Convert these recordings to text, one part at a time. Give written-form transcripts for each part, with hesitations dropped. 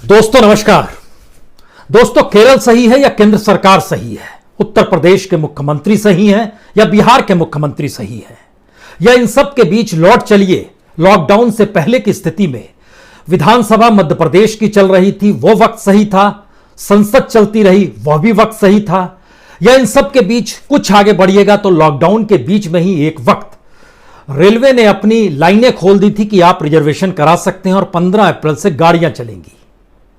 दोस्तों नमस्कार। दोस्तों, केरल सही है या केंद्र सरकार सही है? उत्तर प्रदेश के मुख्यमंत्री सही हैं या बिहार के मुख्यमंत्री सही हैं? या इन सब के बीच लौट चलिए लॉकडाउन से पहले की स्थिति में। विधानसभा मध्य प्रदेश की चल रही थी, वो वक्त सही था। संसद चलती रही, वह भी वक्त सही था। या इन सब के बीच कुछ आगे बढ़िएगा तो लॉकडाउन के बीच में ही एक वक्त रेलवे ने अपनी लाइनें खोल दी थी कि आप रिजर्वेशन करा सकते हैं और 15 अप्रैल से गाड़ियां चलेंगी।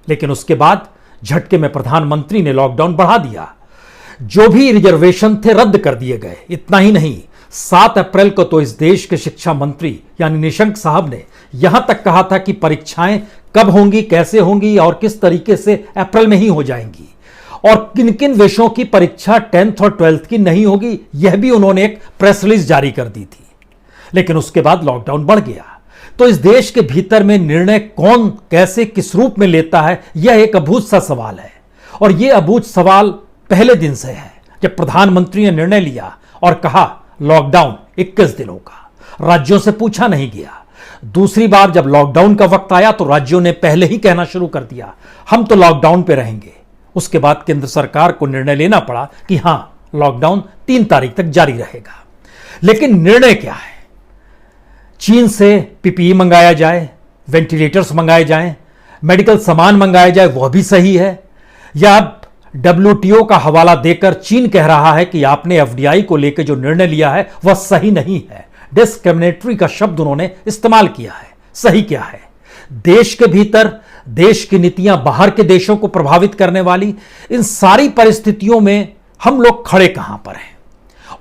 लेकिन उसके बाद झटके में प्रधानमंत्री ने लॉकडाउन बढ़ा दिया। जो भी रिजर्वेशन थे रद्द कर दिए गए। इतना ही नहीं, 7 अप्रैल को तो इस देश के शिक्षा मंत्री यानी निशंक साहब ने यहां तक कहा था कि परीक्षाएं कब होंगी, कैसे होंगी और किस तरीके से अप्रैल में ही हो जाएंगी, और किन किन विषयों की परीक्षा 10th और 12th की नहीं होगी, यह भी उन्होंने एक प्रेस रिलीज जारी कर दी थी। लेकिन उसके बाद लॉकडाउन बढ़ गया। तो इस देश के भीतर में निर्णय कौन कैसे किस रूप में लेता है, यह एक अबूझ सा सवाल है। और यह अबूझ सवाल पहले दिन से है, जब प्रधानमंत्री ने निर्णय लिया और कहा लॉकडाउन 21 दिनों का। राज्यों से पूछा नहीं गया। दूसरी बार जब लॉकडाउन का वक्त आया तो राज्यों ने पहले ही कहना शुरू कर दिया हम तो लॉकडाउन पे रहेंगे। उसके बाद केंद्र सरकार को निर्णय लेना पड़ा कि हां, लॉकडाउन 3 तारीख तक जारी रहेगा। लेकिन निर्णय क्या है? चीन से पीपीई मंगाया जाए, वेंटिलेटर्स मंगाए जाएं, मेडिकल सामान मंगाया जाए, वह भी सही है? या अब डब्ल्यूटीओ का हवाला देकर चीन कह रहा है कि आपने एफडीआई को लेकर जो निर्णय लिया है वह सही नहीं है। डिस्क्रिमिनेटरी का शब्द उन्होंने इस्तेमाल किया है। सही क्या है? देश के भीतर देश की नीतियां बाहर के देशों को प्रभावित करने वाली इन सारी परिस्थितियों में हम लोग खड़े कहां पर हैं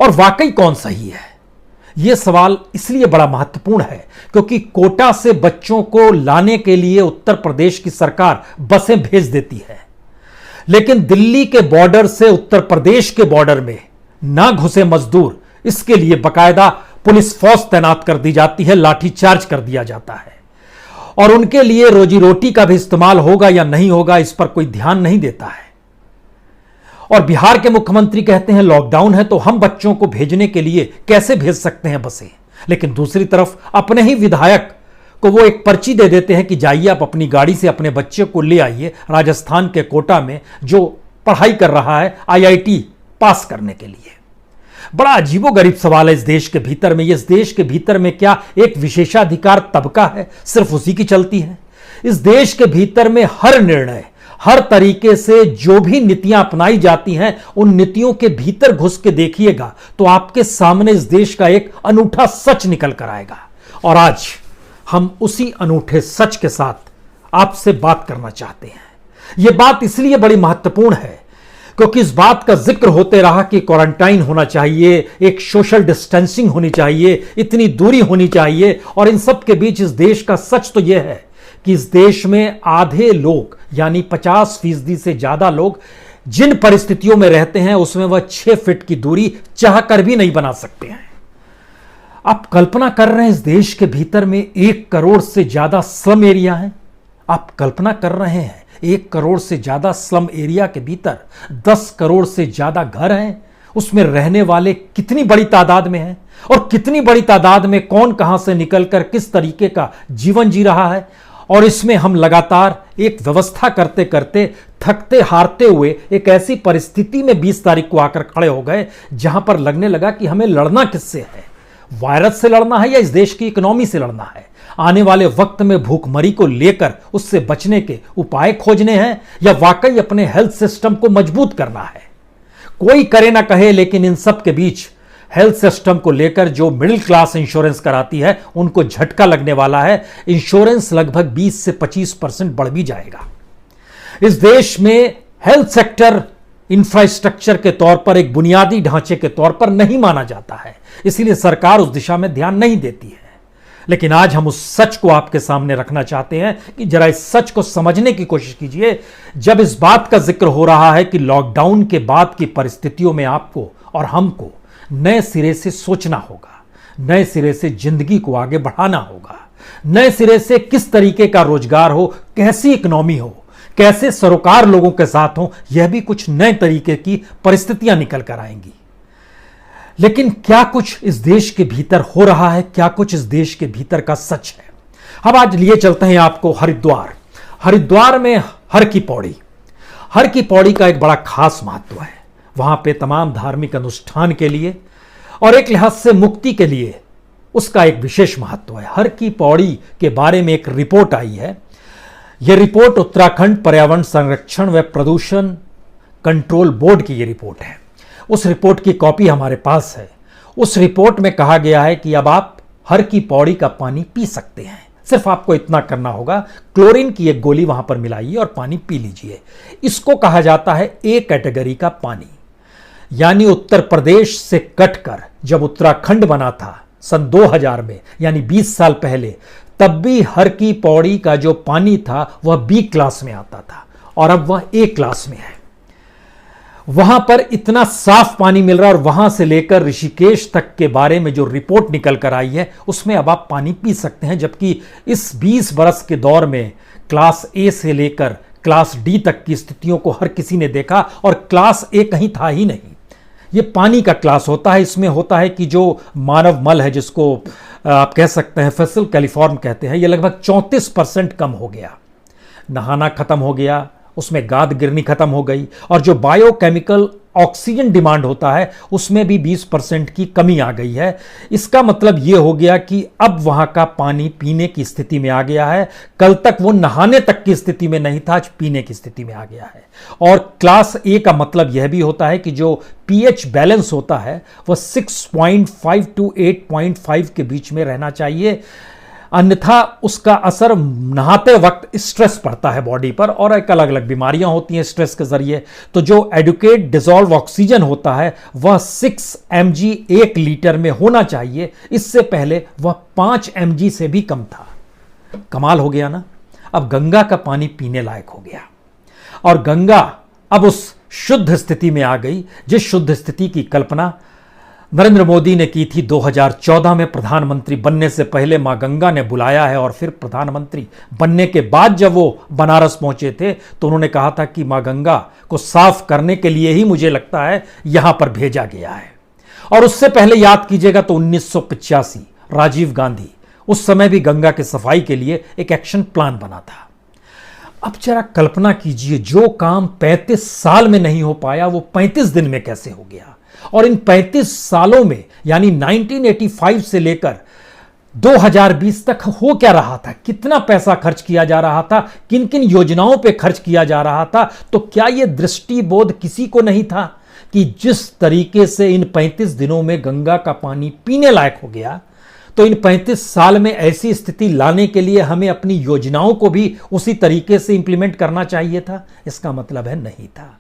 और वाकई कौन सही है? यह सवाल इसलिए बड़ा महत्वपूर्ण है क्योंकि कोटा से बच्चों को लाने के लिए उत्तर प्रदेश की सरकार बसें भेज देती है, लेकिन दिल्ली के बॉर्डर से उत्तर प्रदेश के बॉर्डर में ना घुसे मजदूर, इसके लिए बकायदा पुलिस फोर्स तैनात कर दी जाती है, लाठीचार्ज कर दिया जाता है। और उनके लिए रोजी रोटी का भी इस्तेमाल होगा या नहीं होगा, इस पर कोई ध्यान नहीं देता है। और बिहार के मुख्यमंत्री कहते हैं लॉकडाउन है तो हम बच्चों को भेजने के लिए कैसे भेज सकते हैं बसें। लेकिन दूसरी तरफ अपने ही विधायक को वो एक पर्ची दे देते हैं कि जाइए आप अपनी गाड़ी से अपने बच्चे को ले आइए राजस्थान के कोटा में, जो पढ़ाई कर रहा है आईआईटी पास करने के लिए। बड़ा अजीबोगरीब सवाल है इस देश के भीतर में। इस देश के भीतर में क्या एक विशेषाधिकार तबका है, सिर्फ उसी की चलती है? इस देश के भीतर में हर निर्णय, हर तरीके से जो भी नीतियां अपनाई जाती हैं, उन नीतियों के भीतर घुस के देखिएगा तो आपके सामने इस देश का एक अनूठा सच निकल कर आएगा। और आज हम उसी अनूठे सच के साथ आपसे बात करना चाहते हैं। यह बात इसलिए बड़ी महत्वपूर्ण है क्योंकि इस बात का जिक्र होते रहा कि क्वारंटाइन होना चाहिए, एक सोशल डिस्टेंसिंग होनी चाहिए, इतनी दूरी होनी चाहिए। और इन सब के बीच इस देश का सच तो यह है कि इस देश में आधे लोग यानी 50% से ज्यादा लोग जिन परिस्थितियों में रहते हैं उसमें वह 6 फीट की दूरी चाहकर भी नहीं बना सकते हैं। आप कल्पना कर रहे हैं इस देश के भीतर में 1 करोड़ से ज्यादा स्लम एरिया है। आप कल्पना कर रहे हैं 1 करोड़ से ज्यादा स्लम एरिया के भीतर 10 करोड़ से ज्यादा घर हैं। उसमें रहने वाले कितनी बड़ी तादाद में हैं और कितनी बड़ी तादाद में कौन कहां से निकलकर किस तरीके का जीवन जी रहा है। और इसमें हम लगातार एक व्यवस्था करते करते थकते हारते हुए एक ऐसी परिस्थिति में 20 तारीख को आकर खड़े हो गए जहां पर लगने लगा कि हमें लड़ना किससे है? वायरस से लड़ना है या इस देश की इकोनॉमी से लड़ना है? आने वाले वक्त में भूखमरी को लेकर उससे बचने के उपाय खोजने हैं या वाकई अपने हेल्थ सिस्टम को मजबूत करना है? कोई करे ना कहे, लेकिन इन सब के बीच हेल्थ सिस्टम को लेकर जो मिडिल क्लास इंश्योरेंस कराती है उनको झटका लगने वाला है। इंश्योरेंस लगभग 20 से 25% बढ़ भी जाएगा। इस देश में हेल्थ सेक्टर इंफ्रास्ट्रक्चर के तौर पर, एक बुनियादी ढांचे के तौर पर नहीं माना जाता है, इसीलिए सरकार उस दिशा में ध्यान नहीं देती है। लेकिन आज हम उस सच को आपके सामने रखना चाहते हैं कि जरा इस सच को समझने की कोशिश कीजिए। जब इस बात का जिक्र हो रहा है कि लॉकडाउन के बाद की परिस्थितियों में आपको और हमको नए सिरे से सोचना होगा, नए सिरे से जिंदगी को आगे बढ़ाना होगा, नए सिरे से किस तरीके का रोजगार हो, कैसी इकोनॉमी हो, कैसे सरोकार लोगों के साथ हो, यह भी कुछ नए तरीके की परिस्थितियां निकल कर आएंगी। लेकिन क्या कुछ इस देश के भीतर हो रहा है? क्या कुछ इस देश के भीतर का सच है? हम आज लिए चलते हैं आपको हरिद्वार। हरिद्वार में हर की पौड़ी का एक बड़ा खास महत्व है। वहां पे तमाम धार्मिक अनुष्ठान के लिए और एक लिहाज से मुक्ति के लिए उसका एक विशेष महत्व है। हर की पौड़ी के बारे में एक रिपोर्ट आई है। यह रिपोर्ट उत्तराखंड पर्यावरण संरक्षण व प्रदूषण कंट्रोल बोर्ड की यह रिपोर्ट है। उस रिपोर्ट की कॉपी हमारे पास है। उस रिपोर्ट में कहा गया है कि अब आप हर की पौड़ी का पानी पी सकते हैं। सिर्फ आपको इतना करना होगा, क्लोरीन की एक गोली वहां पर मिलाइए और पानी पी लीजिए। इसको कहा जाता है ए कैटेगरी का पानी। यानी उत्तर प्रदेश से कटकर जब उत्तराखंड बना था सन 2000 में, यानी 20 साल पहले, तब भी हर की पौड़ी का जो पानी था वह बी क्लास में आता था और अब वह ए क्लास में है। वहां पर इतना साफ पानी मिल रहा है और वहां से लेकर ऋषिकेश तक के बारे में जो रिपोर्ट निकल कर आई है उसमें अब आप पानी पी सकते हैं। जबकि इस 20 बरस के दौर में क्लास ए से लेकर क्लास डी तक की स्थितियों को हर किसी ने देखा और क्लास ए कहीं था ही नहीं। ये पानी का क्लास होता है। इसमें होता है कि जो मानव मल है, जिसको आप कह सकते हैं फेसिल कैलिफॉर्म कहते हैं, यह लगभग 34% कम हो गया। नहाना खत्म हो गया, उसमें गाद गिरनी खत्म हो गई और जो बायोकेमिकल ऑक्सीजन डिमांड होता है उसमें भी 20% की कमी आ गई है। इसका मतलब यह हो गया कि अब वहां का पानी पीने की स्थिति में आ गया है। कल तक वो नहाने तक की स्थिति में नहीं था, आज पीने की स्थिति में आ गया है। और क्लास ए का मतलब यह भी होता है कि जो पीएच बैलेंस होता है वह 6.5 to 8.5 के बीच में रहना चाहिए, अन्यथा उसका असर नहाते वक्त स्ट्रेस पड़ता है बॉडी पर और एक अलग अलग बीमारियां होती हैं स्ट्रेस के जरिए। तो जो एडुकेट डिसॉल्व ऑक्सीजन होता है वह 6 mg 1 लीटर में होना चाहिए। इससे पहले वह 5 mg से भी कम था। कमाल हो गया ना। अब गंगा का पानी पीने लायक हो गया और गंगा अब उस शुद्ध स्थिति में आ गई जिस शुद्ध स्थिति की कल्पना नरेंद्र मोदी ने की थी 2014 में। प्रधानमंत्री बनने से पहले मां गंगा ने बुलाया है और फिर प्रधानमंत्री बनने के बाद जब वो बनारस पहुंचे थे तो उन्होंने कहा था कि मां गंगा को साफ करने के लिए ही मुझे लगता है यहां पर भेजा गया है। और उससे पहले याद कीजिएगा तो 1985 राजीव गांधी, उस समय भी गंगा के सफाई के लिए एक एक्शन प्लान बना था। अब जरा कल्पना कीजिए, जो काम 35 साल में नहीं हो पाया वो 35 दिन में कैसे हो गया। और इन 35 सालों में यानी 1985 से लेकर 2020 तक हो क्या रहा था, कितना पैसा खर्च किया जा रहा था, किन किन योजनाओं पे खर्च किया जा रहा था। तो क्या यह दृष्टिबोध किसी को नहीं था कि जिस तरीके से इन 35 दिनों में गंगा का पानी पीने लायक हो गया, तो इन 35 साल में ऐसी स्थिति लाने के लिए हमें अपनी योजनाओं को भी उसी तरीके से इंप्लीमेंट करना चाहिए था। इसका मतलब है नहीं था।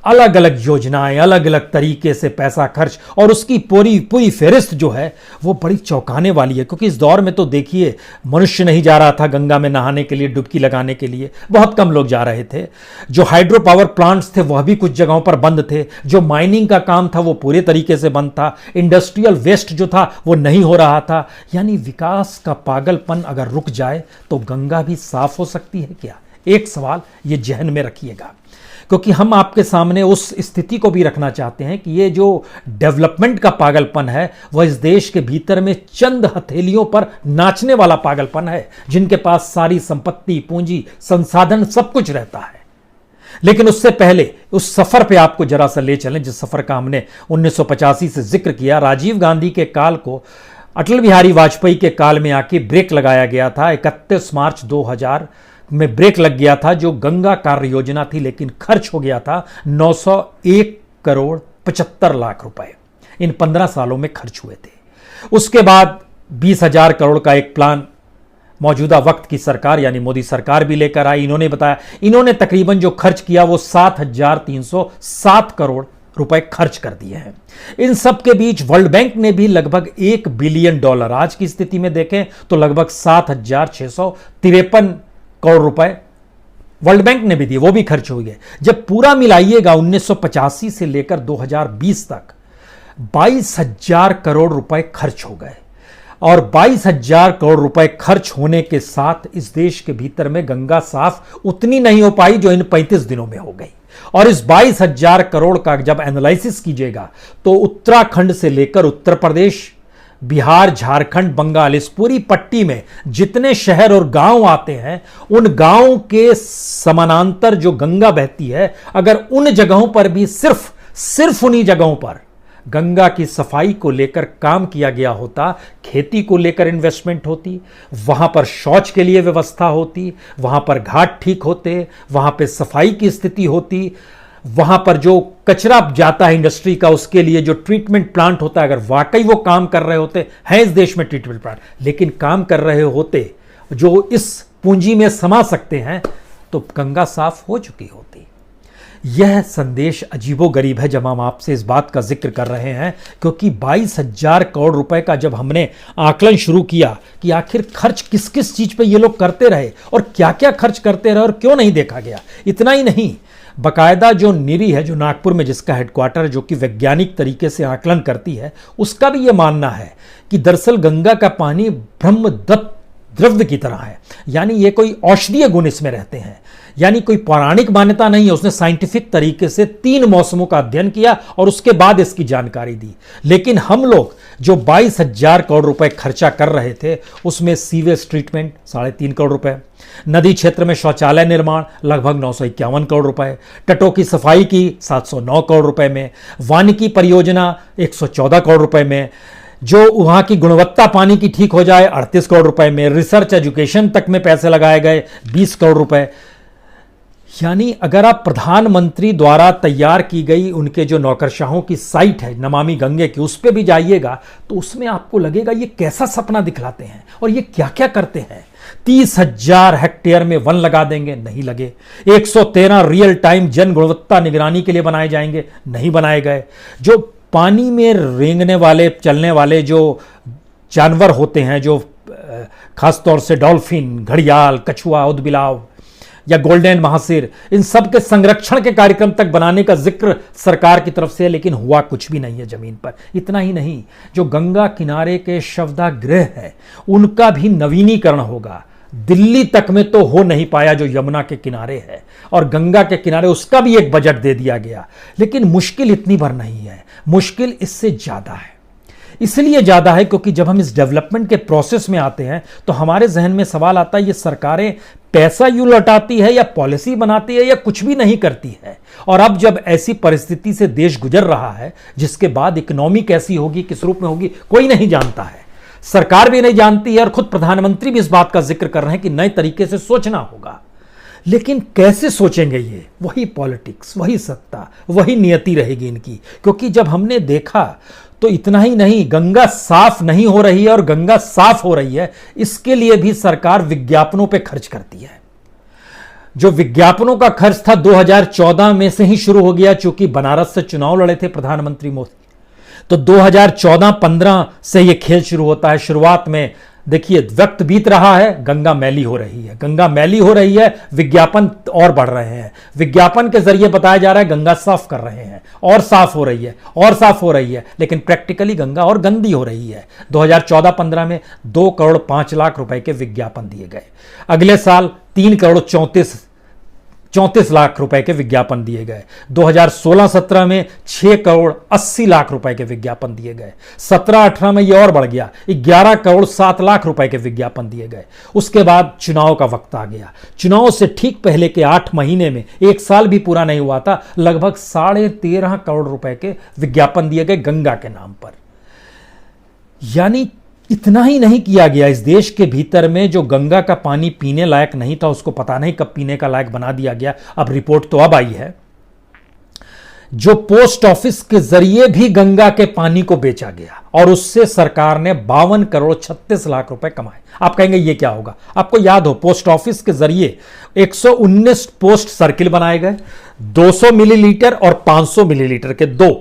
अलग अलग योजनाएं, अलग अलग तरीके से पैसा खर्च और उसकी पूरी फेहरिस्त जो है वो बड़ी चौंकाने वाली है। क्योंकि इस दौर में तो देखिए, मनुष्य नहीं जा रहा था गंगा में नहाने के लिए, डुबकी लगाने के लिए, बहुत कम लोग जा रहे थे। जो हाइड्रो पावर प्लांट्स थे वह भी कुछ जगहों पर बंद थे। जो माइनिंग का काम था वो पूरे तरीके से बंद था। इंडस्ट्रियल वेस्ट जो था वो नहीं हो रहा था। यानी विकास का पागलपन अगर रुक जाए तो गंगा भी साफ हो सकती है क्या? एक सवाल ये जहन में रखिएगा, क्योंकि हम आपके सामने उस स्थिति को भी रखना चाहते हैं कि ये जो डेवलपमेंट का पागलपन है वह इस देश के भीतर में चंद हथेलियों पर नाचने वाला पागलपन है, जिनके पास सारी संपत्ति, पूंजी, संसाधन सब कुछ रहता है। लेकिन उससे पहले उस सफर पे आपको जरा सा ले चलें जिस सफर का हमने 1985 से जिक्र किया। राजीव गांधी के काल को अटल बिहारी वाजपेयी के काल में आके ब्रेक लगाया गया था। 31 मार्च 2000 में ब्रेक लग गया था, जो गंगा कार्य योजना थी, लेकिन खर्च हो गया था 901 करोड़ 75 लाख रुपए। इन 15 सालों में खर्च हुए थे। उसके बाद 20,000 करोड़ का एक प्लान मौजूदा वक्त की सरकार यानी मोदी सरकार भी लेकर आई। इन्होंने बताया, इन्होंने तकरीबन जो खर्च किया वो 7,307 करोड़ रुपए खर्च कर दिए हैं। इन सब के बीच वर्ल्ड बैंक ने भी लगभग $1 बिलियन, आज की स्थिति में देखें तो लगभग 7,653 करोड़ रुपए वर्ल्ड बैंक ने भी दिए, वो भी खर्च हो गए। जब पूरा मिलाइएगा 1985 से लेकर 2020 तक 22,000 करोड़ रुपए खर्च हो गए। और 22,000 करोड़ रुपए खर्च होने के साथ इस देश के भीतर में गंगा साफ उतनी नहीं हो पाई जो इन 35 दिनों में हो गई। और इस 22,000 करोड़ का जब एनालिसिस कीजिएगा तो उत्तराखंड से लेकर उत्तर प्रदेश, बिहार, झारखंड, बंगाल, इस पूरी पट्टी में जितने शहर और गांव आते हैं, उन गांव के समानांतर जो गंगा बहती है, अगर उन जगहों पर भी सिर्फ उन्हीं जगहों पर गंगा की सफाई को लेकर काम किया गया होता, खेती को लेकर इन्वेस्टमेंट होती, वहां पर शौच के लिए व्यवस्था होती, वहां पर घाट ठीक होते, वहां पर सफाई की स्थिति होती, वहां पर जो कचरा जाता है इंडस्ट्री का, उसके लिए जो ट्रीटमेंट प्लांट होता है, अगर वाकई वो काम कर रहे होते हैं इस देश में ट्रीटमेंट प्लांट, लेकिन काम कर रहे होते जो इस पूंजी में समा सकते हैं, तो गंगा साफ हो चुकी होती। यह संदेश अजीबोगरीब है जब हम आपसे इस बात का जिक्र कर रहे हैं, क्योंकि 22,000 करोड़ रुपए का जब हमने आकलन शुरू किया कि आखिर खर्च किस किस चीज पे ये लोग करते रहे और क्या क्या खर्च करते रहे और क्यों नहीं देखा गया। इतना ही नहीं, बकायदा जो नीरी है, जो नागपुर में जिसका हेडक्वार्टर, जो कि वैज्ञानिक तरीके से आकलन करती है, उसका भी यह मानना है कि दरअसल गंगा का पानी ब्रह्मदत्त द्रव्य की तरह है, यानी ये कोई औषधीय गुण इसमें रहते हैं, यानी कोई पौराणिक मान्यता नहीं है। उसने साइंटिफिक तरीके से 3 मौसमों का अध्ययन किया और उसके बाद इसकी जानकारी दी। लेकिन हम लोग जो 22,000 करोड़ रुपए खर्चा कर रहे थे, उसमें सीवेज ट्रीटमेंट 3.5 करोड़ रुपए, नदी क्षेत्र में शौचालय निर्माण लगभग 951 करोड़ रुपए, तटों की सफाई की 709 करोड़ रुपए में, वानिकी परियोजना 114 करोड़ रुपए में, जो वहां की गुणवत्ता पानी की ठीक हो जाए 38 करोड़ रुपए में, रिसर्च एजुकेशन तक में पैसे लगाए गए 20 करोड़ रुपए। यानी अगर आप प्रधानमंत्री द्वारा तैयार की गई उनके जो नौकरशाहों की साइट है नमामि गंगे की, उस पर भी जाइएगा तो उसमें आपको लगेगा ये कैसा सपना दिखलाते हैं और ये क्या क्या करते हैं। 30,000 हेक्टेयर में वन लगा देंगे, नहीं लगे। 113 रियल टाइम जन गुणवत्ता निगरानी के लिए बनाए जाएंगे, नहीं बनाए गए। जो पानी में रेंगने वाले, चलने वाले जो जानवर होते हैं, जो खासतौर से डॉल्फिन, घड़ियाल, कछुआ, उदबिलाव या गोल्डन महासिर, इन सब के संरक्षण के कार्यक्रम तक बनाने का जिक्र सरकार की तरफ से है, लेकिन हुआ कुछ भी नहीं है जमीन पर। इतना ही नहीं, जो गंगा किनारे के शवदा गृह है, उनका भी नवीनीकरण होगा। दिल्ली तक में तो हो नहीं पाया जो यमुना के किनारे है, और गंगा के किनारे उसका भी एक बजट दे दिया गया। लेकिन मुश्किल इतनी भर नहीं है, मुश्किल इससे ज्यादा है। इसलिए ज्यादा है क्योंकि जब हम इस डेवलपमेंट के प्रोसेस में आते हैं तो हमारे जहन में सवाल आता है, ये सरकारें पैसा यूं लौटाती है या पॉलिसी बनाती है या कुछ भी नहीं करती है। और अब जब ऐसी परिस्थिति से देश गुजर रहा है, जिसके बाद इकोनॉमी कैसी होगी, किस रूप में होगी, कोई नहीं जानता है, सरकार भी नहीं जानती है, और खुद प्रधानमंत्री भी इस बात का जिक्र कर रहे हैं कि नए तरीके से सोचना होगा। लेकिन कैसे सोचेंगे ये? वही पॉलिटिक्स, वही सत्ता, वही नियति रहेगी इनकी। क्योंकि जब हमने देखा तो इतना ही नहीं, गंगा साफ नहीं हो रही है, और गंगा साफ हो रही है इसके लिए भी सरकार विज्ञापनों पे खर्च करती है। जो विज्ञापनों का खर्च था 2014 में से ही शुरू हो गया, चूंकि बनारस से चुनाव लड़े थे प्रधानमंत्री मोदी, तो 2014-15 से यह खेल शुरू होता है। शुरुआत में देखिए, वक्त बीत रहा है, गंगा मैली हो रही है, गंगा मैली हो रही है, विज्ञापन और बढ़ रहे हैं, विज्ञापन के जरिए बताया जा रहा है गंगा साफ कर रहे हैं, और साफ हो रही है, और साफ हो रही है, लेकिन प्रैक्टिकली गंगा और गंदी हो रही है। 2014-15 में 2 करोड़ 5 लाख रुपए के विज्ञापन दिए गए। अगले साल 3 करोड़ 34 लाख रुपए के विज्ञापन दिए गए। 2016-17 में 6 करोड़ 80 लाख रुपए के विज्ञापन दिए गए। 17-18 में यह और बढ़ गया, 11 करोड़ 7 लाख रुपए के विज्ञापन दिए गए। उसके बाद चुनाव का वक्त आ गया। चुनाव से ठीक पहले के 8 महीने में, 1 साल भी पूरा नहीं हुआ था, लगभग 13.5 करोड़ रुपए के विज्ञापन दिए गए गंगा के नाम पर। यानी इतना ही नहीं किया गया, इस देश के भीतर में जो गंगा का पानी पीने लायक नहीं था, उसको पता नहीं कब पीने का लायक बना दिया गया। अब रिपोर्ट तो अब आई है, जो पोस्ट ऑफिस के जरिए भी गंगा के पानी को बेचा गया, और उससे सरकार ने 52 करोड़ 36 लाख रुपए कमाए। आप कहेंगे ये क्या होगा? आपको याद हो, पोस्ट ऑफिस के जरिए 119 पोस्ट सर्किल बनाए गए, 200 मिलीलीटर और 500 मिलीलीटर के 2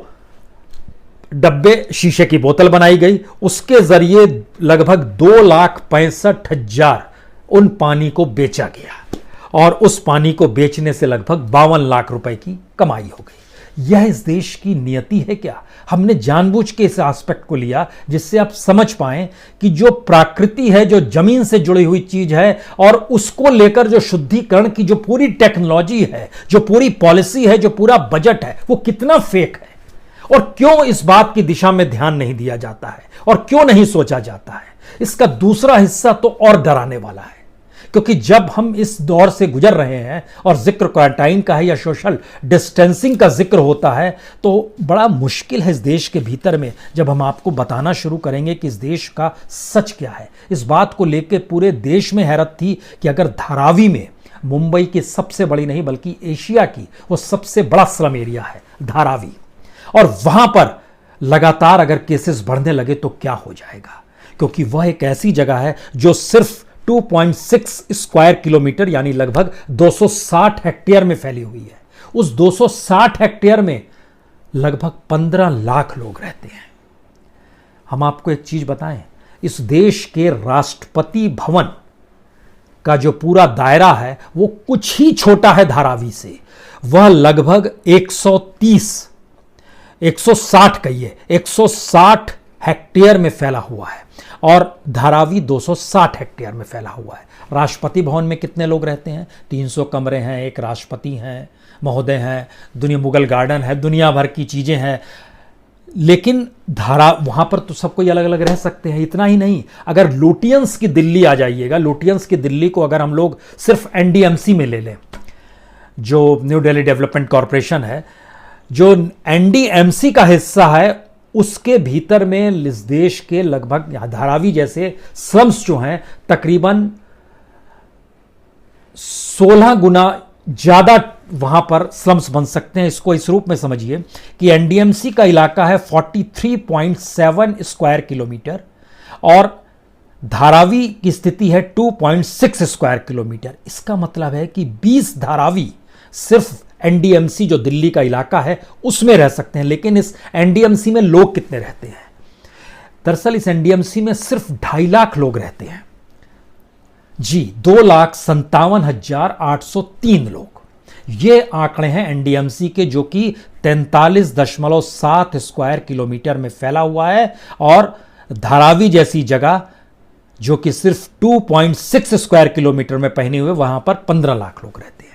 डब्बे शीशे की बोतल बनाई गई। उसके जरिए लगभग 2,65,000 उन पानी को बेचा गया, और उस पानी को बेचने से लगभग 52 लाख रुपए की कमाई हो गई। यह इस देश की नियति है क्या? हमने जानबूझ के इस एस्पेक्ट को लिया जिससे आप समझ पाएं कि जो प्रकृति है, जो जमीन से जुड़ी हुई चीज है, और उसको लेकर जो शुद्धिकरण की जो पूरी टेक्नोलॉजी है, जो पूरी पॉलिसी है, जो पूरा बजट है, वो कितना फेक है। और क्यों इस बात की दिशा में ध्यान नहीं दिया जाता है और क्यों नहीं सोचा जाता है, इसका दूसरा हिस्सा तो और डराने वाला है। क्योंकि जब हम इस दौर से गुजर रहे हैं और जिक्र क्वारंटाइन का है या सोशल डिस्टेंसिंग का जिक्र होता है, तो बड़ा मुश्किल है इस देश के भीतर में जब हम आपको बताना शुरू करेंगे कि इस देश का सच क्या है। इस बात को लेकर पूरे देश में हैरत थी कि अगर धारावी में, मुंबई की सबसे बड़ी नहीं बल्कि एशिया की वो सबसे बड़ा स्लम एरिया है धारावी, और वहां पर लगातार अगर केसेस बढ़ने लगे तो क्या हो जाएगा। क्योंकि वह एक ऐसी जगह है जो सिर्फ 2.6 स्क्वायर किलोमीटर यानी लगभग 260 हेक्टेयर में फैली हुई है। उस 260 हेक्टेयर में लगभग 15 लाख लोग रहते हैं। हम आपको एक चीज बताएं, इस देश के राष्ट्रपति भवन का जो पूरा दायरा है वो कुछ ही छोटा है धारावी से। वह लगभग 160 कहिए 160 हेक्टेयर में फैला हुआ है और धारावी 260 हेक्टेयर में फैला हुआ है। राष्ट्रपति भवन में कितने लोग रहते हैं? 300 कमरे हैं, एक राष्ट्रपति हैं, महोदय हैं, दुनिया मुगल गार्डन है, दुनिया भर की चीजें हैं। लेकिन वहां पर तो सब कोई अलग अलग रह सकते हैं। इतना ही नहीं, अगर लुटियंस की दिल्ली आ जाइएगा, लुटियंस की दिल्ली को अगर हम लोग सिर्फ एनडीएमसी में ले लें, जो न्यू दिल्ली डेवलपमेंट कॉरपोरेशन है, जो एनडीएमसी का हिस्सा है, उसके भीतर में इस देश के लगभग धारावी जैसे स्लम्स जो हैं तकरीबन 16 गुना ज्यादा वहां पर स्लम्स बन सकते हैं। इसको इस रूप में समझिए कि एनडीएमसी का इलाका है 43.7 स्क्वायर किलोमीटर और धारावी की स्थिति है 2.6 स्क्वायर किलोमीटर। इसका मतलब है कि 20 धारावी सिर्फ एनडीएमसी जो दिल्ली का इलाका है उसमें रह सकते हैं। लेकिन इस एनडीएमसी में लोग कितने रहते हैं? दरअसल इस एनडीएमसी में सिर्फ 2.5 लाख लोग रहते हैं जी, 2,57,803 लोग। ये आंकड़े हैं एनडीएमसी के, जो कि 43.7 स्क्वायर किलोमीटर में फैला हुआ है। और धारावी जैसी जगह जो कि सिर्फ 2.6 स्क्वायर किलोमीटर में पहने हुए, वहां पर 15 लाख लोग रहते हैं।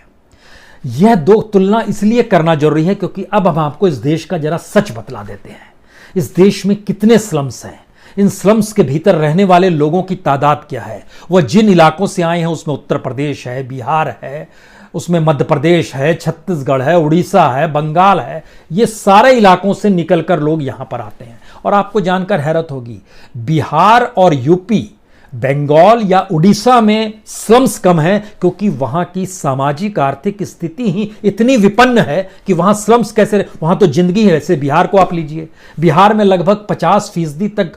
यह दो तुलना इसलिए करना जरूरी है क्योंकि अब हम आपको इस देश का जरा सच बतला देते हैं। इस देश में कितने स्लम्स हैं, इन स्लम्स के भीतर रहने वाले लोगों की तादाद क्या है, वह जिन इलाकों से आए हैं उसमें उत्तर प्रदेश है, बिहार है, उसमें मध्य प्रदेश है, छत्तीसगढ़ है, उड़ीसा है, बंगाल है, ये सारे इलाकों से निकलकर लोग यहां पर आते हैं। और आपको जानकर हैरत होगी, बिहार और यूपी, बंगाल या उड़ीसा में स्लम्स कम है क्योंकि वहां की सामाजिक आर्थिक स्थिति ही इतनी विपन्न है कि वहां स्लम्स कैसे, वहां तो जिंदगी है। जैसे बिहार को आप लीजिए, बिहार में लगभग 50% तक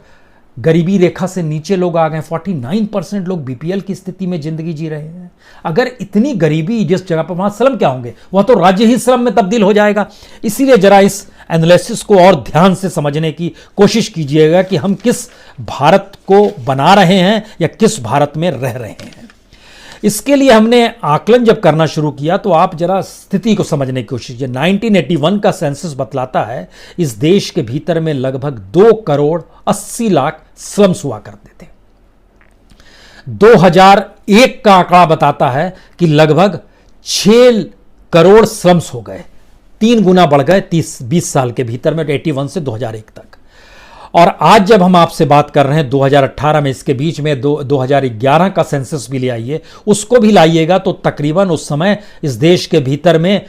गरीबी रेखा से नीचे लोग आ गए। 49% लोग बीपीएल की स्थिति में जिंदगी जी रहे हैं। अगर इतनी गरीबी जिस जगह पर, वहां स्लम क्या होंगे, वह तो राज्य ही स्लम में तब्दील हो जाएगा। इसीलिए जरा इस एनालिसिस को और ध्यान से समझने की कोशिश कीजिएगा कि हम किस भारत को बना रहे हैं या किस भारत में रह रहे हैं। इसके लिए हमने आकलन जब करना शुरू किया तो आप जरा स्थिति को समझने की कोशिश कीजिए। 1981 का सेंसस बतलाता है इस देश के भीतर में लगभग 2,80,00,000 स्लम्स हुआ करते थे। 2001 का आंकड़ा बताता है कि लगभग 6 करोड़ स्लम्स हो गए, 3 गुना बढ़ गए 20 साल के भीतर में, 81 से 2001 तक। और आज जब हम आपसे बात कर रहे हैं 2018 में, इसके बीच में 2011 का सेंसस भी ले आइए, उसको भी लाइएगा, तो तकरीबन उस समय इस देश के भीतर में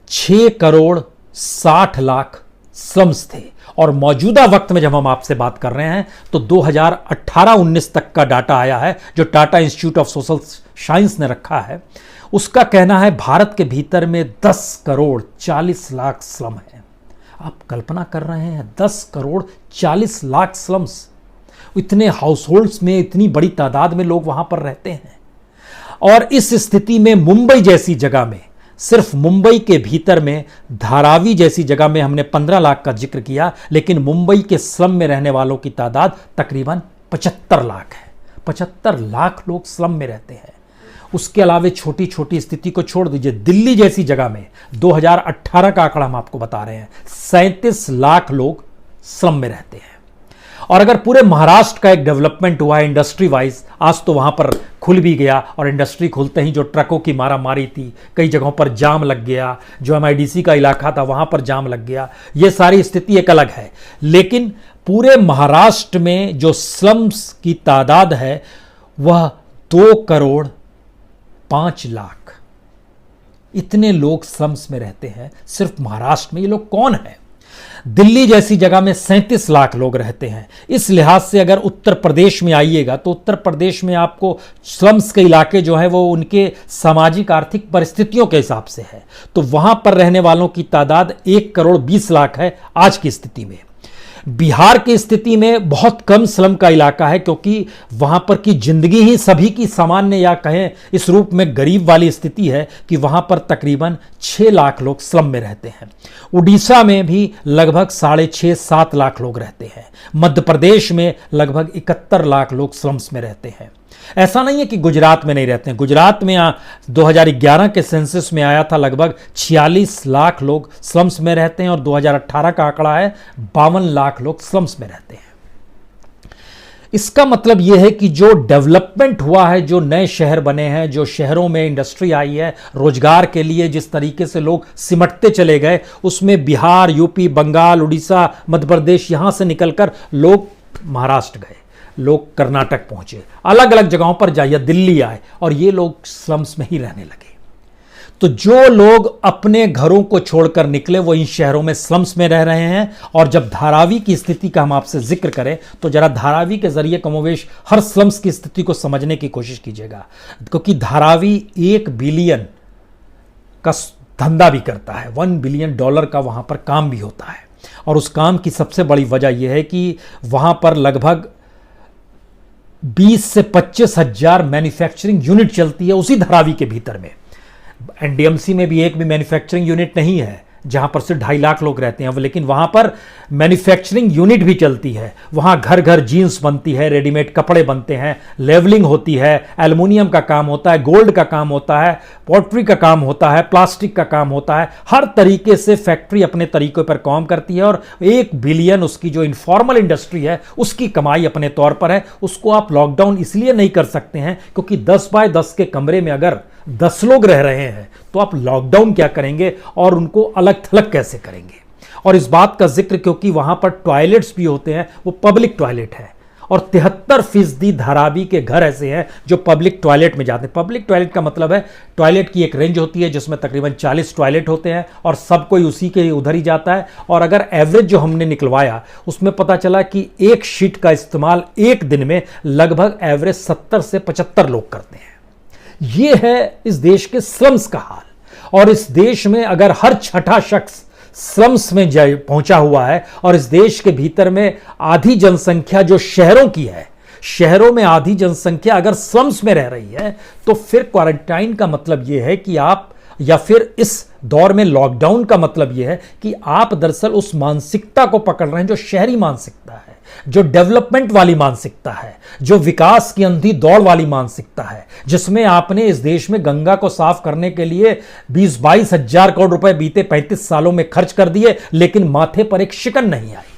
6,60,00,000 स्लम्स थे। और मौजूदा वक्त में जब हम आपसे बात कर रहे हैं तो 2018-19 तक का डाटा आया है जो Tata institute of social science ने रखा है। उसका कहना है भारत के भीतर में 10,40,00,000 स्लम है। आप कल्पना कर रहे हैं 10,40,00,000 स्लम्स, इतने हाउसहोल्ड्स में इतनी बड़ी तादाद में लोग वहां पर रहते हैं। और इस स्थिति में मुंबई जैसी जगह में, सिर्फ मुंबई के भीतर में धारावी जैसी जगह में हमने 15 लाख का जिक्र किया, लेकिन मुंबई के स्लम में रहने वालों की तादाद तकरीबन 75 लाख है। 75 लाख लोग स्लम में रहते हैं। उसके अलावा छोटी छोटी स्थिति को छोड़ दीजिए, दिल्ली जैसी जगह में 2018 का आंकड़ा हम आपको बता रहे हैं 37 लाख लोग स्लम में रहते हैं। और अगर पूरे महाराष्ट्र का एक डेवलपमेंट हुआ है इंडस्ट्री वाइज, आज तो वहां पर खुल भी गया, और इंडस्ट्री खुलते ही जो ट्रकों की मारामारी थी, कई जगहों पर जाम लग गया, जो एमआईडीसी का इलाका था वहां पर जाम लग गया, ये सारी स्थिति एक अलग है। लेकिन पूरे महाराष्ट्र में जो स्लम्स की तादाद है वह 2,05,00,000, इतने लोग स्लम्स में रहते हैं सिर्फ महाराष्ट्र में। ये लोग कौन हैं? दिल्ली जैसी जगह में 37 लाख लोग रहते हैं। इस लिहाज से अगर उत्तर प्रदेश में आइएगा तो उत्तर प्रदेश में आपको स्लम्स के इलाके जो है वो उनके सामाजिक आर्थिक परिस्थितियों के हिसाब से है, तो वहां पर रहने वालों की तादाद 1,20,00,000 है आज की स्थिति में। बिहार की स्थिति में बहुत कम स्लम का इलाका है, क्योंकि वहां पर की जिंदगी ही सभी की सामान्य या कहें इस रूप में गरीब वाली स्थिति है कि वहां पर तकरीबन 6 लाख लोग स्लम में रहते हैं। उड़ीसा में भी लगभग 6.5-7 लाख लोग रहते हैं। मध्य प्रदेश में लगभग 71 लाख लोग स्लम्स में रहते हैं। ऐसा नहीं है कि गुजरात में नहीं रहते हैं। गुजरात में 2011 के सेंसस में आया था लगभग 46 लाख लोग स्लम्स में रहते हैं, और 2018 का आंकड़ा है 52 लाख लोग स्लम्स में रहते हैं। इसका मतलब यह है कि जो डेवलपमेंट हुआ है, जो नए शहर बने हैं, जो शहरों में इंडस्ट्री आई है, रोजगार के लिए जिस तरीके से लोग सिमटते चले गए, उसमें बिहार, यूपी, बंगाल, उड़ीसा, मध्य प्रदेश, यहां से निकलकर लोग महाराष्ट्र गए, लोग कर्नाटक पहुंचे, अलग अलग जगहों पर जाइए, दिल्ली आए, और ये लोग स्लम्स में ही रहने लगे। तो जो लोग अपने घरों को छोड़कर निकले वो इन शहरों में स्लम्स में रह रहे हैं। और जब धारावी की स्थिति का हम आपसे जिक्र करें तो जरा धारावी के जरिए कमोवेश हर स्लम्स की स्थिति को समझने की कोशिश कीजिएगा, क्योंकि धारावी $1 बिलियन का धंधा भी करता है, $1 बिलियन का वहां पर काम भी होता है। और उस काम की सबसे बड़ी वजह यह है कि वहां पर लगभग 20 से 25 हजार मैन्युफैक्चरिंग यूनिट चलती है उसी धारावी के भीतर में। एनडीएमसी में भी एक भी मैन्युफैक्चरिंग यूनिट नहीं है जहां पर सिर्फ 2.5 लाख लोग रहते हैं, लेकिन वहां पर मैन्युफैक्चरिंग यूनिट भी चलती है। वहां घर घर जीन्स बनती है, रेडीमेड कपड़े बनते हैं, लेवलिंग होती है, एल्युमिनियम का काम होता है, गोल्ड का काम होता है, पॉटरी का काम होता है, प्लास्टिक का काम होता है। हर तरीके से फैक्ट्री अपने तरीकों पर काम करती है, और 1 बिलियन उसकी जो इनफॉर्मल इंडस्ट्री है उसकी कमाई अपने तौर पर है। उसको आप लॉकडाउन इसलिए नहीं कर सकते हैं क्योंकि 10 बाय 10 के कमरे में अगर 10 लोग रह रहे हैं तो आप लॉकडाउन क्या करेंगे और उनको अलग थलग कैसे करेंगे। और इस बात का जिक्र क्योंकि वहां पर टॉयलेट्स भी होते हैं, वो पब्लिक टॉयलेट है, और 73% धारावी के घर ऐसे हैं जो पब्लिक टॉयलेट में जाते हैं। पब्लिक टॉयलेट का मतलब है टॉयलेट की एक रेंज होती है जिसमें तकरीबन 40 टॉयलेट होते हैं और सब कोई उसी के उधर ही जाता है। और अगर एवरेज जो हमने निकलवाया उसमें पता चला कि एक शीट का इस्तेमाल एक दिन में लगभग एवरेज 70 से 75 लोग करते हैं। यह है इस देश के स्लम्स का हाल। और इस देश में अगर हर छठा शख्स स्लम्स में पहुंचा हुआ है, और इस देश के भीतर में आधी जनसंख्या जो शहरों की है, शहरों में आधी जनसंख्या अगर स्लम्स में रह रही है, तो फिर क्वारंटाइन का मतलब यह है कि आप, या फिर इस दौर में लॉकडाउन का मतलब यह है कि आप दरअसल उस मानसिकता को पकड़ रहे हैं जो शहरी मानसिकता है, जो डेवलपमेंट वाली मानसिकता है, जो विकास की अंधी दौड़ वाली मानसिकता है, जिसमें आपने इस देश में गंगा को साफ करने के लिए 20-22 हजार करोड़ रुपए बीते 35 सालों में खर्च कर दिए, लेकिन माथे पर एक शिकन नहीं आई,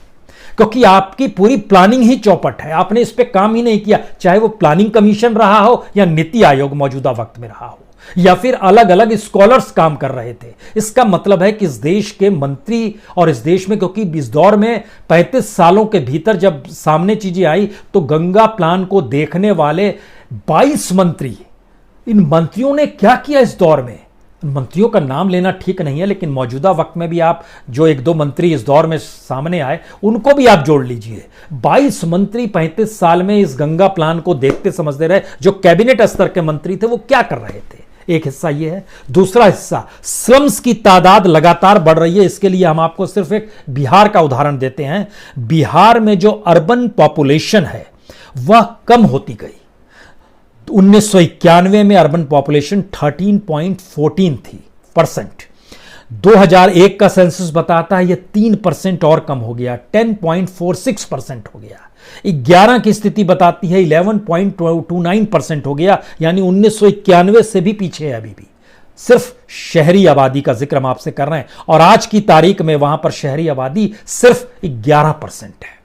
क्योंकि आपकी पूरी प्लानिंग ही चौपट है। आपने इस पे काम ही नहीं किया, चाहे वो प्लानिंग कमीशन रहा हो या नीति आयोग मौजूदा वक्त में रहा हो, या फिर अलग अलग स्कॉलर्स काम कर रहे थे। इसका मतलब है कि इस देश के मंत्री, और इस देश में क्योंकि इस दौर में 35 सालों के भीतर जब सामने चीजें आई तो गंगा प्लान को देखने वाले 22 मंत्री, इन मंत्रियों ने क्या किया इस दौर में? मंत्रियों का नाम लेना ठीक नहीं है, लेकिन मौजूदा वक्त में भी आप जो 1-2 मंत्री इस दौर में सामने आए उनको भी आप जोड़ लीजिए। 22 मंत्री 35 साल में इस गंगा प्लान को देखते समझते रहे। जो कैबिनेट स्तर के मंत्री थे वो क्या कर रहे थे? एक हिस्सा ये है। दूसरा हिस्सा, स्लम्स की तादाद लगातार बढ़ रही है। इसके लिए हम आपको सिर्फ एक बिहार का उदाहरण देते हैं। बिहार में जो अर्बन पॉपुलेशन है वह कम होती गई। 1991 में अर्बन पॉपुलेशन 13.14 थी परसेंट। 2001 का सेंसस बताता है यह 3% और कम हो गया, 10.46% हो गया। 11 की स्थिति बताती है 11.29% हो गया, यानी 1991 से भी पीछे है अभी भी। सिर्फ शहरी आबादी का जिक्र हम आपसे कर रहे हैं, और आज की तारीख में वहां पर शहरी आबादी सिर्फ 11% है।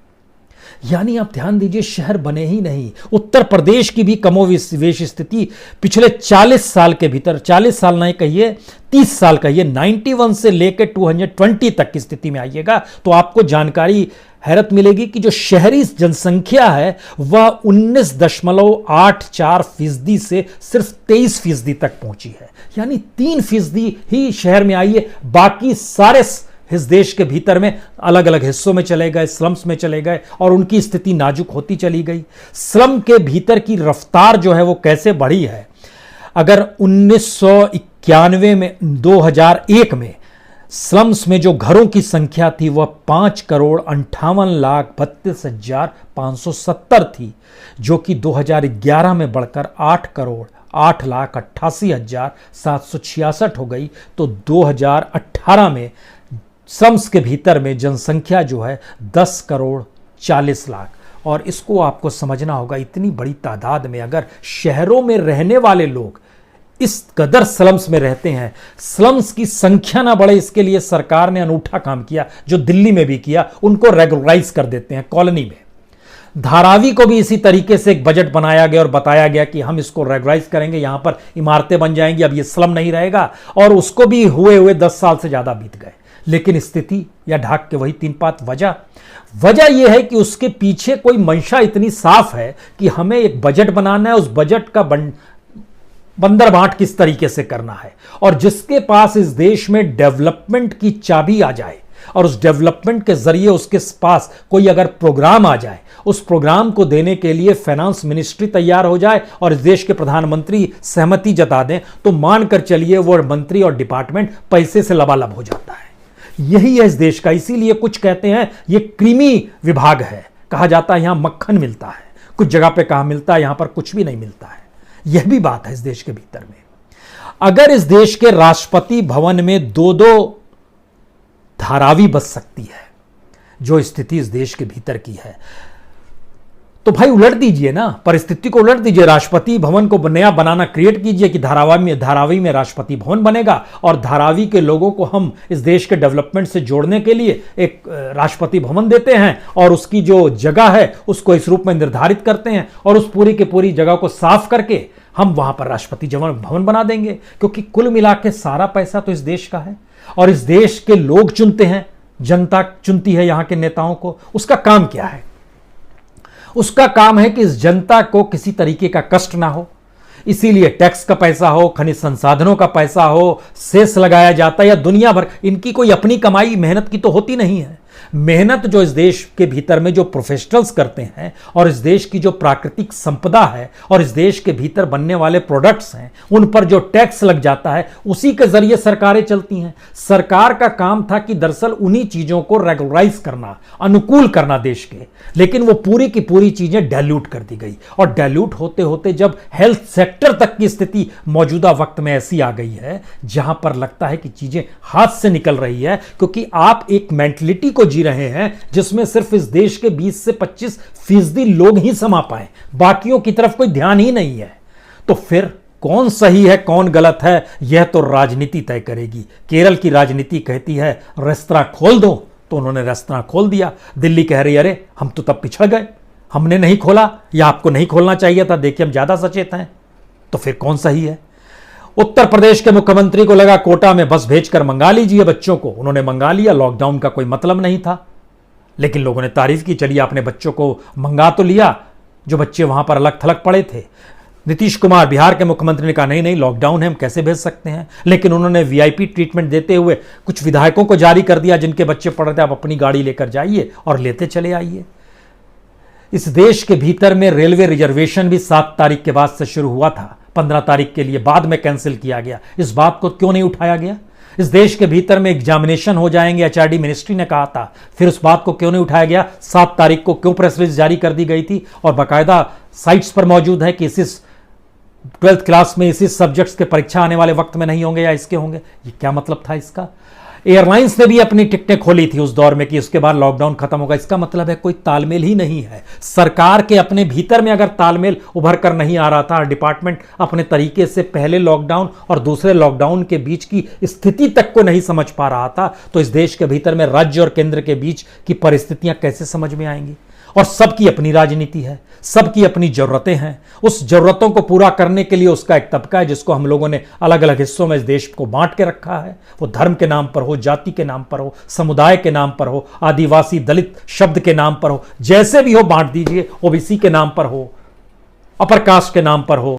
यानी आप ध्यान दीजिए, शहर बने ही नहीं। उत्तर प्रदेश की भी कमोवेश स्थिति पिछले 40 साल के भीतर, 40 साल नहीं कहिए 30 साल कहिए, 91 से लेकर 220 तक की स्थिति में आइएगा तो आपको जानकारी हैरत मिलेगी कि जो शहरी जनसंख्या है वह 19.84% से सिर्फ 23% तक पहुंची है। यानी 3% ही शहर में आई है, बाकी सारे इस देश के भीतर में अलग अलग हिस्सों में चले गए, स्लम्स में चले गए और उनकी स्थिति नाजुक होती चली गई। स्लम के भीतर की रफ्तार जो है वो कैसे बढ़ी है, अगर 1991 में 2001 में स्लम्स में जो घरों की संख्या थी वह 5,58,32,570 थी, जो कि 2011 में बढ़कर 8,08,88,766 हो गई। तो 2018 में स्लम्स के भीतर में जनसंख्या जो है 10,40,00,000। और इसको आपको समझना होगा, इतनी बड़ी तादाद में अगर शहरों में रहने वाले लोग इस कदर स्लम्स में रहते हैं, स्लम्स की संख्या ना बढ़े, इसके लिए सरकार ने अनूठा काम किया, जो दिल्ली में भी किया, उनको रेगुलराइज कर देते हैं कॉलोनी में। धारावी को भी इसी तरीके से एक बजट बनाया गया और बताया गया कि हम इसको रेगुलराइज करेंगे, यहां पर इमारतें बन जाएंगी, अब ये स्लम नहीं रहेगा। और उसको भी हुए 10 साल से ज्यादा बीत गए, लेकिन स्थिति या ढाक के वही 3 पात वजह यह है कि उसके पीछे कोई मंशा इतनी साफ है कि हमें एक बजट बनाना है, उस बजट का बंदर बांट किस तरीके से करना है, और जिसके पास इस देश में डेवलपमेंट की चाबी आ जाए और उस डेवलपमेंट के जरिए उसके पास कोई अगर प्रोग्राम आ जाए, उस प्रोग्राम को देने के लिए फाइनेंस मिनिस्ट्री तैयार हो जाए और इस देश के प्रधानमंत्री सहमति जता दें, तो मानकर चलिए वो मंत्री और डिपार्टमेंट पैसे से लबालब हो जाता है। यही है इस देश का। इसीलिए कुछ कहते हैं ये क्रीमी विभाग है, कहा जाता है यहां मक्खन मिलता है, कुछ जगह पे कहां मिलता है, यहां पर कुछ भी नहीं मिलता है। यह भी बात है इस देश के भीतर में। अगर इस देश के राष्ट्रपति भवन में 2-2 धारावी बस सकती है, जो स्थिति इस देश के भीतर की है, तो भाई उलट दीजिए ना, परिस्थिति को उलट दीजिए। राष्ट्रपति भवन को नया बनाना, क्रिएट कीजिए कि धारावी में राष्ट्रपति भवन बनेगा और धारावी के लोगों को हम इस देश के डेवलपमेंट से जोड़ने के लिए एक राष्ट्रपति भवन देते हैं और उसकी जो जगह है उसको इस रूप में निर्धारित करते हैं और उस पूरी की पूरी जगह को साफ करके हम वहां पर राष्ट्रपति भवन बना देंगे। क्योंकि कुल मिला के सारा पैसा तो इस देश का है और इस देश के लोग चुनते हैं, जनता चुनती है यहां के नेताओं को। उसका काम क्या है? उसका काम है कि इस जनता को किसी तरीके का कष्ट ना हो, इसीलिए टैक्स का पैसा हो, खनिज संसाधनों का पैसा हो, सेस लगाया जाता है या दुनिया भर। इनकी कोई अपनी कमाई मेहनत की तो होती नहीं है। मेहनत जो इस देश के भीतर में जो प्रोफेशनल्स करते हैं और इस देश की जो प्राकृतिक संपदा है और इस देश के भीतर बनने वाले प्रोडक्ट्स हैं, उन पर जो टैक्स लग जाता है, उसी के जरिए सरकारें चलती हैं। सरकार का काम था कि दरअसल उन्हीं चीजों को रेगुलराइज करना, अनुकूल करना देश के, लेकिन वो पूरी की पूरी चीजें डाइल्यूट कर दी गई। और डाइल्यूट होते होते जब हेल्थ सेक्टर तक की स्थिति मौजूदा वक्त में ऐसी आ गई है जहां पर लगता है कि चीजें हाथ से निकल रही है, क्योंकि आप एक मेंटलिटी को जी रहे हैं जिसमें सिर्फ इस देश के 20 से 25% लोग ही समा पाए, बाकियों की तरफ कोई ध्यान ही नहीं है। तो फिर कौन सही है कौन गलत है, यह तो राजनीति तय करेगी। केरल की राजनीति कहती है रेस्तरां खोल दो, तो उन्होंने रेस्तरां खोल दिया। दिल्ली कह रही है अरे हम तो तब पिछड़ गए, हमने नहीं खोला या आपको नहीं खोलना चाहिए था, देखिए हम ज्यादा सचेत हैं। तो फिर कौन सही है? उत्तर प्रदेश के मुख्यमंत्री को लगा कोटा में बस भेजकर मंगा लीजिए बच्चों को, उन्होंने मंगा लिया। लॉकडाउन का कोई मतलब नहीं था, लेकिन लोगों ने तारीफ की, चलिए आपने बच्चों को मंगा तो लिया, जो बच्चे वहां पर अलग थलग पड़े थे। नीतीश कुमार बिहार के मुख्यमंत्री ने कहा नहीं नहीं लॉकडाउन है, हम कैसे भेज सकते हैं। लेकिन उन्होंने वीआईपी ट्रीटमेंट देते हुए कुछ विधायकों को जारी कर दिया, जिनके बच्चे पढ़ रहे थे आप अपनी गाड़ी लेकर जाइए और लेते चले आइए। इस देश के भीतर में रेलवे रिजर्वेशन भी 7 तारीख के बाद से शुरू हुआ था, 15 तारीख के लिए बाद में कैंसिल किया गया। इस बात को क्यों नहीं उठाया गया? इस देश के भीतर में एग्जामिनेशन हो जाएंगे, एचआरडी मिनिस्ट्री ने कहा था, फिर उस बात को क्यों नहीं उठाया गया? 7 तारीख को क्यों प्रेस रिलीज जारी कर दी गई थी और बाकायदा साइट्स पर मौजूद है कि इस 12th क्लास में इसी सब्जेक्ट्स के परीक्षा आने वाले वक्त में नहीं होंगे या इसके होंगे? ये क्या मतलब था इसका? एयरलाइंस ने भी अपनी टिकटें खोली थी उस दौर में कि उसके बाद लॉकडाउन खत्म होगा। इसका मतलब है कोई तालमेल ही नहीं है। सरकार के अपने भीतर में अगर तालमेल उभर कर नहीं आ रहा था, डिपार्टमेंट अपने तरीके से पहले लॉकडाउन और दूसरे लॉकडाउन के बीच की स्थिति तक को नहीं समझ पा रहा था, तो इस देश के भीतर में राज्य और केंद्र के बीच की परिस्थितियां कैसे समझ में आएंगी? और सबकी अपनी राजनीति है, सबकी अपनी जरूरतें हैं। उस जरूरतों को पूरा करने के लिए उसका एक तबका है जिसको हम लोगों ने अलग अलग हिस्सों में इस देश को बांट के रखा है। वो धर्म के नाम पर हो, जाति के नाम पर हो, समुदाय के नाम पर हो, आदिवासी दलित शब्द के नाम पर हो, जैसे भी हो बांट दीजिए। ओबीसी के नाम पर हो, अपर कास्ट के नाम पर हो,